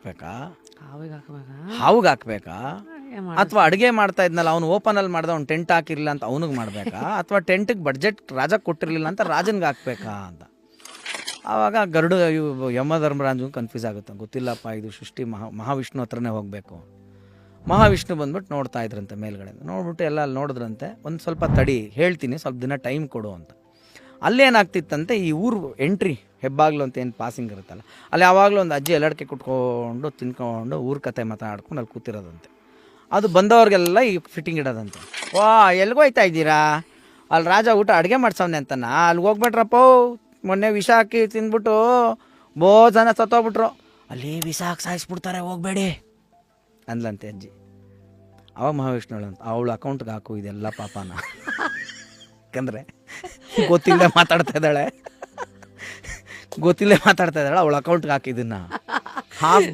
ಹಾಕ್ಬೇಕಾ, ಹಾವಿಗೆ ಹಾಕ್ಬೇಕಾ? ಹಾವಿಗೆ ಹಾಕ್ಬೇಕಾ, ಏನ್ ಅಥವಾ ಅಡುಗೆ ಮಾಡ್ತಾ ಇದ್ನಲ್ಲ ಅವ್ನು ಓಪನಲ್ಲಿ ಮಾಡ್ದೆ ಅವ್ನು ಟೆಂಟ್ ಹಾಕಿರಲಿಲ್ಲ ಅಂತ ಅವನಿಗೆ ಮಾಡಬೇಕಾ, ಅಥವಾ ಟೆಂಟಿಗೆ ಬಡ್ಜೆಟ್ ರಾಜ ಕೊಟ್ಟಿರಲಿಲ್ಲ ಅಂತ ರಾಜನ್ಗೆ ಹಾಕ್ಬೇಕಾ ಅಂತ. ಆವಾಗ ಗರುಡು ಯಮಧರ್ಮರಾಜು ಕನ್ಫ್ಯೂಸ್ ಆಗುತ್ತೆ, ಗೊತ್ತಿಲ್ಲಪ್ಪ ಇದು ಸೃಷ್ಟಿ ಮಹಾವಿಷ್ಣು ಹತ್ರನೇ ಹೋಗಬೇಕು. ಮಹಾವಿಷ್ಣು ಬಂದ್ಬಿಟ್ಟು ನೋಡ್ತಾ ಇದ್ರಂತೆ ಮೇಲ್ಗಡೆ, ನೋಡ್ಬಿಟ್ಟು ಎಲ್ಲ ಅಲ್ಲಿ ನೋಡಿದ್ರಂತೆ, ಒಂದು ಸ್ವಲ್ಪ ತಡಿ ಹೇಳ್ತೀನಿ, ಸ್ವಲ್ಪ ದಿನ ಟೈಮ್ ಕೊಡು ಅಂತ. ಅಲ್ಲೇನಾಗ್ತಿತ್ತಂತೆ, ಈ ಊರು ಎಂಟ್ರಿ ಹೆಬ್ಬಾಗ್ಲು ಅಂತ ಏನು ಪಾಸಿಂಗ್ ಇರುತ್ತಲ್ಲ, ಅಲ್ಲಿ ಯಾವಾಗಲೂ ಒಂದು ಅಜ್ಜಿ ಎಲ್ಲಡಿಕೆ ಕುಟ್ಕೊಂಡು ತಿನ್ಕೊಂಡು ಊರ ಕತೆ ಮಾತಾಡ್ಕೊಂಡು ಅಲ್ಲಿ ಕೂತಿರೋದಂತೆ. ಅದು ಬಂದವ್ರಿಗೆಲ್ಲ ಈ ಫಿಟ್ಟಿಂಗ್ ಇಡೋದಂತೆ. ವಾ ಎಲ್ಗೋಯ್ತಾ ಇದ್ದೀರಾ, ಅಲ್ಲಿ ರಾಜ ಊಟ ಅಡುಗೆ ಮಾಡ್ಸವ್ನೆ ಅಂತನಾ, ಅಲ್ಲಿಗೆ ಹೋಗ್ಬೇಡ್ರಪ್ಪ, ಮೊನ್ನೆ ವಿಷ ಹಾಕಿ ತಿಂದ್ಬಿಟ್ಟು ಬೋ ಜನ ಸತ್ತೋಗ್ಬಿಟ್ರು, ಅಲ್ಲಿ ವಿಷ ಹಾಕಿ ಸಾಯಿಸ್ಬಿಡ್ತಾರೆ, ಹೋಗ್ಬೇಡಿ ಅಂದ್ಲಂತೆ ಅಜ್ಜಿ. ಅವ ಮಹಾವಿಷ್ಣುಳು ಅಂತ ಅವಳು ಅಕೌಂಟ್ಗೆ ಹಾಕು ಇದೆಲ್ಲ ಪಾಪನ, ಯಾಕಂದರೆ ಗೊತ್ತಿಲ್ಲದೆ ಮಾತಾಡ್ತಾ ಇದ್ದಾಳೆ ಅವಳ ಅಕೌಂಟ್ಗೆ ಹಾಕಿದ್ದನ್ನು ಹಾಕಿ